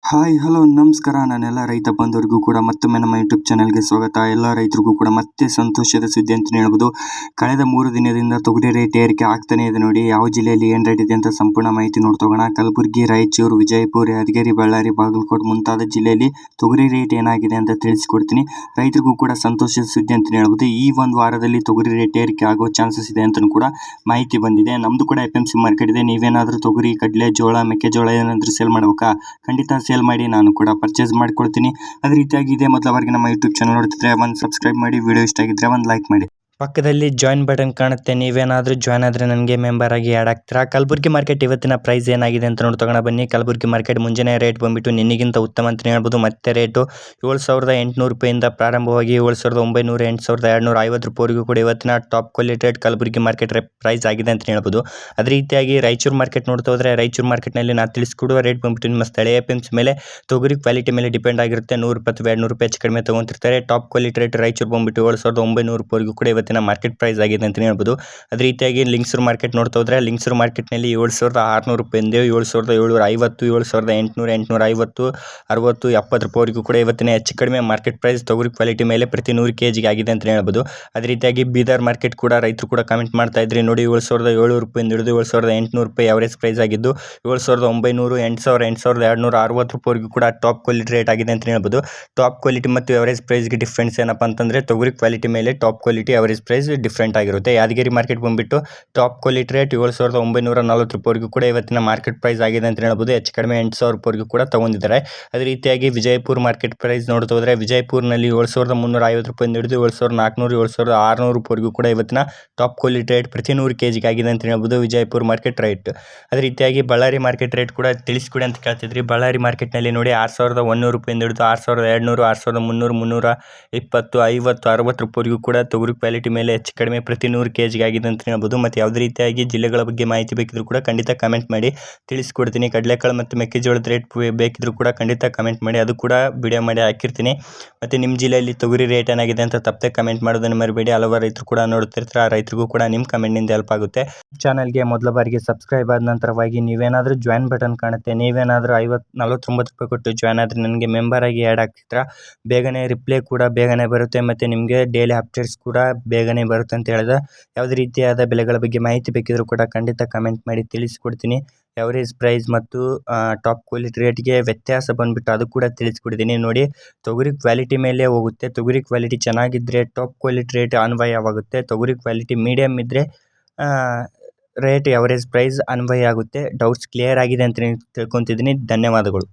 Hi hello ನಮಸ್ಕಾರ. ನಾನೆಲ್ಲ ರೈತ ಬಂಧುವರಿಗೂ ಕೂಡ ಮತ್ತೊಮ್ಮೆ ನಮ್ಮ ಯೂಟ್ಯೂಬ್ ಚಾನಲ್ಗೆ ಸ್ವಾಗತ. ಎಲ್ಲ ರೈತರಿಗೂ ಕೂಡ ಮತ್ತೆ ಸಂತೋಷದ ಸುದ್ದಿ ಅಂತಲೇ ಹೇಳ್ಬೋದು. ಕಳೆದ 3 ದಿನದಿಂದ ತೊಗರಿ ರೇಟ್ ಏರಿಕೆ ಆಗ್ತಾನೆ ಇದೆ. ನೋಡಿ ಯಾವ ಜಿಲ್ಲೆಯಲ್ಲಿ ಏನು ರೇಟ್ ಇದೆ ಅಂತ ಸಂಪೂರ್ಣ ಮಾಹಿತಿ ನೋಡ್ತೋಗೋಣ. ಕಲಬುರಗಿ, ರಾಯಚೂರು, ವಿಜಯಪುರ, ಯಾದಗಿರಿ, ಬಳ್ಳಾರಿ, ಬಾಗಲಕೋಟೆ ಮುಂತಾದ ಜಿಲ್ಲೆಯಲ್ಲಿ ತೊಗರಿ ರೇಟ್ ಏನಾಗಿದೆ ಅಂತ ತಿಳಿಸ್ಕೊಡ್ತೀನಿ. ರೈತರಿಗೂ ಕೂಡ ಸಂತೋಷದ ಸುದ್ದಿ ಅಂತಲೇ ಹೇಳ್ಬೋದು. ಈ ಒಂದು ವಾರದಲ್ಲಿ ತೊಗರಿ ರೇಟ್ ಏರಿಕೆ ಆಗೋ ಚಾನ್ಸಸ್ ಇದೆ ಅಂತಲೂ ಕೂಡ ಮಾಹಿತಿ ಬಂದಿದೆ. ನಮ್ಮದು ಕೂಡ FMC ಮಾರ್ಕೆಟ್ ಇದೆ. ನೀವೇನಾದರೂ ತೊಗರಿ, ಕಡಲೆ, ಜೋಳ, ಮೆಕ್ಕೆಜೋಳ ಏನಾದರೂ ಸೇಲ್ ಮಾಡ್ಬೇಕಾ? ಖಂಡಿತ ಸೇಲ್ ಮಾಡಿ, ನಾನು ಕೂಡ ಪರ್ಚೇಸ್ ಮಾಡ್ಕೊಳ್ತೀನಿ. ಅದೇ ರೀತಿಯಾಗಿ ಇದೇ ಮೊದಲವರೆಗೆ ನಮ್ಮ ಯೂಟ್ಯೂಬ್ ಚಾನಲ್ ನೋಡ್ತಿದ್ರೆ ಒಂದು ಸಬ್ಸ್ಕ್ರೈಬ್ ಮಾಡಿ, ವಿಡಿಯೋ ಇಷ್ಟ ಆಗಿದ್ರೆ ಒಂದು ಲೈಕ್ ಮಾಡಿ. ಪಕ್ಕದಲ್ಲಿ ಜಾಯಿನ್ ಬಟನ್ ಕಾಣುತ್ತೆ. ನೀವೇನಾದರೂ ಜಾಯ್ನ್ ಆದರೆ ನನಗೆ ಮೆಂಬರ್ ಆಗಿ ಆ್ಯಡ್ ಆಗ್ತೀರಾ. ಕಲಬುರಗಿ ಮಾರ್ಕೆಟ್ ಇವತ್ತಿನ ಪ್ರೈಸ್ ಏನಾಗಿದೆ ಅಂತ ನೋಡ್ತೋಗೋಣ ಬನ್ನಿ. ಕಲಬುರಗಿ ಮಾರ್ಕೆಟ್ ಮುಂಜಾನೆ ರೇಟ್ ಬಂದುಬಿಟ್ಟು ನಿನ್ನೆಗಿಂತ ಉತ್ತಮ ಅಂತಲೇ ಹೇಳ್ಬೋದು. ಮತ್ತೆ ರೇಟು 7,800 ರೂಪಾಯಿಂದ ಪ್ರಾರಂಭವಾಗಿ 7,900, 8,250 ರೂಪಾಯಿವರೆಗೂ ಕೂಡ ಇವತ್ತಿನ top quality rate Kalaburagi market price ಆಗಿದೆ ಅಂತ ಹೇಳ್ಬೋದು. ಅದೇ ರೀತಿಯಾಗಿ ರಾಯಚೂರು ಮಾರ್ಕೆಟ್ ನೋಡ್ತಾ ಹೋದರೆ ರಾಯಚೂರು ಮಾರ್ಕೆಟ್ನಲ್ಲಿ ನಾನು ತಿಳಿಸ್ಕೊಡುವ ರೇಟ್ ಬಂದುಬಿಟ್ಟು ನಿಮ್ಮ ಸ್ಥಳೀಯ FMC ಮೇಲೆ ತೊಗರಿ ಕ್ವಾಲಿಟಿ ಮೇಲೆ ಡಿಪೆಂಡ್ ಆಗಿರುತ್ತೆ. 100 ರೂಪಾಯಿ ಅಥವಾ 200 ರೂಪಾಯಿ ಹೆಚ್ಚು ಕಡಿಮೆ ತೊಗೊತಿರ್ತಾರೆ. ಟಾಪ್ ಕ್ವಾಲಿಟಿ ರೇಟ್ ರಾಯಚೂರು ಬಂದುಬಿಟ್ಟು 7,900 ರೂಪಾಯಿವರೆಗೂ ಕೂಡ ಇವತ್ತಿನ ಮಾರ್ಕೆಟ್ ಪ್ರೈಸ್ ಆಗಿದೆ ಅಂತ ಹೇಳ್ಬೋದು. ಅದೇ ರೀತಿಯಾಗಿ ಲಿಂಗಸೂರು ಮಾರ್ಕೆಟ್ ನೋಡ್ತಾ ಹೋದ್ರೆ ಲಿಂಗಸೂರು ಮಾರ್ಕೆಟ್ನಲ್ಲಿ 7,600 ರೂಪಾಯಿಂದ 7,750, 7,800, 850, 60, 70 ರೂಪಾಯಿವರೆಗೂ ಕೂಡ ಇವತ್ತಿನ ಹೆಚ್ಚು ಕಡಿಮೆ ಮಾರ್ಕೆಟ್ ಪ್ರೈಸ್ ತೊಗರಿ ಕ್ವಾಲಿಟಿ ಮೇಲೆ ಪ್ರತಿ 100 kg ಆಗಿದೆ ಅಂತ ಹೇಳ್ಬೋದು. ಅದೇ ರೀತಿಯಾಗಿ ಬೀದರ್ ಮಾರ್ಕೆಟ್ ಕೂಡ ರೈತರು ಕೂಡ ಕಮೆಂಟ್ ಮಾಡ್ತಾ ಇದ್ರಿ ನೋಡಿ. 7,700 ರೂಪಾಯಿಂದ ಹಿಡಿದು 7,800 ರೂಪಾಯಿ ಅವರೇಜ್ ಪ್ರೈಸ್ ಆಗಿದ್ದು 7,900, 8,000, 8,260 ರೂಪಾಯಿವರೆಗೂ ಕೂಡ ಟಾಪ್ ಕ್ವಾಲಿಟಿ ರೇಟ್ ಆಗಿದೆ ಅಂತ ಹೇಳ್ಬೋದು. ಟಾಪ್ ಕ್ವಾಲಿಟಿ ಮತ್ತು ಅವರೇಜ್ ಪ್ರೈಸ್ಗೆ ಡಿಫ್ರೆನ್ಸ್ ಏನಪ್ಪ ಅಂತಂದರೆ ತೊಗರಿ ಕ್ವಾಲಿಟಿ ಮೇಲೆ top quality average price different ಆಗಿರುತ್ತೆ. ಯಾದಗಿರಿ ಮಾರ್ಕೆಟ್ ಬಂದುಬಿಟ್ಟು ಟಾಪ್ ಕ್ವಾಲಿಟಿ ರೇಟ್ 7,940 ರೂಪಾಯಿವರೆಗೂ ಕೂಡ ಇವತ್ತಿನ ಮಾರ್ಕೆಟ್ ಪ್ರೈಸ್ ಆಗಿದೆ ಅಂತ ಹೇಳ್ಬೋದು. ಹೆಚ್ಚು ಕಡಿಮೆ 8,000 ರೂಪಾಯಿವರೆಗೂ ಕೂಡ ತೊಗೊಂಡಿದ್ದಾರೆ. ಅದೇ ರೀತಿಯಾಗಿ ವಿಜಯಪುರ ಮಾರ್ಕೆಟ್ ಪ್ರೈಸ್ ನೋಡ್ತಾ ಹೋದರೆ ವಿಜಯಪುರನಲ್ಲಿ 7,350 ರೂಪಾಯಿಂದ ಹಿಡಿದು 7,400, 7,600 ರೂಪಾಯಿವರೆಗೂ ಕೂಡ ಇವತ್ತಿನ ಟಾಪ್ ಕ್ವಾಲಿಟಿ ರೇಟ್ ಪ್ರತಿ 100 kg ಆಗಿದೆ ಅಂತ ಹೇಳ್ಬೋದು ವಿಜಯಪುರ ಮಾರ್ಕೆಟ್ ರೇಟ್. ಅದೇ ರೀತಿಯಾಗಿ ಬಳ್ಳಾರಿ ಮಾರ್ಕೆಟ್ ರೇಟ್ ಕೂಡ ತಿಳಿಸ್ಕೊಡಿ ಅಂತ ಕೇಳ್ತಿದ್ರಿ. ಬಳ್ಳಾರಿ ಮಾರ್ಕೆಟ್ನಲ್ಲಿ ನೋಡಿ 6,100 ರೂಪಾಯಿಂದ ಹಿಡಿದು 6,200, 6,300, 320, 50, 60 ರೂಪಾಯಿವರೆಗೂ ಕೂಡ ತೊಗರಿ ಕ್ವಾಲಿಟಿ ಮೇಲೆ ಹೆಚ್ಚು ಕಡಿಮೆ ಪ್ರತಿ 100 kg ಆಗಿದೆ ಅಂತ ಹೇಳ್ಬೋದು. ಮತ್ತು ಯಾವುದೇ ರೀತಿಯಾಗಿ ಜಿಲ್ಲೆಗಳ ಬಗ್ಗೆ ಮಾಹಿತಿ ಬೇಕಿದ್ರೂ ಕೂಡ ಖಂಡಿತ ಕಮೆಂಟ್ ಮಾಡಿ ತಿಳಿಸ್ಕೊಡ್ತೀನಿ. ಕಡಲೆಕಾಳು ಮತ್ತು ಮೆಕ್ಕೆಜೋಳದ ರೇಟ್ ಬೇಕಿದ್ರೂ ಕೂಡ ಖಂಡಿತ ಕಮೆಂಟ್ ಮಾಡಿ, ಅದು ಕೂಡ ವಿಡಿಯೋ ಮಾಡಿ ಹಾಕಿರ್ತೀನಿ. ಮತ್ತು ನಿಮ್ಮ ಜಿಲ್ಲೆಯಲ್ಲಿ ತೊಗರಿ ರೇಟ್ ಏನಾಗಿದೆ ಅಂತ ತಪ್ಪದೆ ಕಮೆಂಟ್ ಮಾಡೋದನ್ನು ಮರಿಬೇಡಿ. ಹಲವಾರು ರೈತರು ಕೂಡ ನೋಡ್ತಿರ್ತಾರೆ, ಆ ರೈತರಿಗೂ ಕೂಡ ನಿಮ್ಮ ಕಮೆಂಟ್ನಿಂದ ಹೆಲ್ಪ್ ಆಗುತ್ತೆ. ಚಾನಲ್ಗೆ ಮೊದಲ ಬಾರಿಗೆ ಸಬ್ಸ್ಕ್ರೈಬ್ ಆದ ನಂತರವಾಗಿ ನೀವೇನಾದರೂ ಜಾಯಿನ್ ಬಟನ್ ಕಾಣುತ್ತೆ, ನೀವೇನಾದರೂ 49 ರೂಪಾಯಿ ಕೊಟ್ಟು ಜಾಯ್ನ್ ಆದರೆ ನನಗೆ ಮೆಂಬರ್ ಆಗಿ ಆ್ಯಡ್ ಆಗ್ತಿದ್ರ. ಬೇಗನೆ ರಿಪ್ಲೈ ಕೂಡ ಬೇಗನೆ ಬರುತ್ತೆ ಮತ್ತು ನಿಮಗೆ ಡೈಲಿ ಅಪ್ಡೇಟ್ಸ್ ಕೂಡ ಬೇಗನೆ ಬರುತ್ತೆ ಅಂತ ಹೇಳಿದ. ಯಾವುದೇ ರೀತಿಯಾದ ಬೆಲೆಗಳ ಬಗ್ಗೆ ಮಾಹಿತಿ ಬೇಕಿದ್ರೂ ಕೂಡ ಖಂಡಿತ ಕಮೆಂಟ್ ಮಾಡಿ ತಿಳಿಸ್ಕೊಡ್ತೀನಿ. ಎವರೇಜ್ ಪ್ರೈಸ್ ಮತ್ತು ಟಾಪ್ ಕ್ವಾಲಿಟಿ ರೇಟ್ಗೆ ವ್ಯತ್ಯಾಸ ಬಂದುಬಿಟ್ಟು ಅದು ಕೂಡ ತಿಳಿಸ್ಕೊಡ್ತೀನಿ. ನೋಡಿ, ತೊಗರಿ ಕ್ವಾಲಿಟಿ ಮೇಲೆ ಹೋಗುತ್ತೆ. ತೊಗರಿ ಕ್ವಾಲಿಟಿ ಚೆನ್ನಾಗಿದ್ದರೆ ಟಾಪ್ ಕ್ವಾಲಿಟಿ ರೇಟ್ ಅನ್ವಯವಾಗುತ್ತೆ. ತೊಗರಿ ಕ್ವಾಲಿಟಿ ಮೀಡಿಯಮ್ ಇದ್ದರೆ ರೇಟ್ ಎವರೇಜ್ ಪ್ರೈಸ್ ಅನ್ವಯ ಆಗುತ್ತೆ. ಡೌಟ್ಸ್ ಕ್ಲಿಯರ್ ಆಗಿದೆ ಅಂತ ತಿಳ್ಕೊತಿದ್ದೀನಿ. ಧನ್ಯವಾದಗಳು.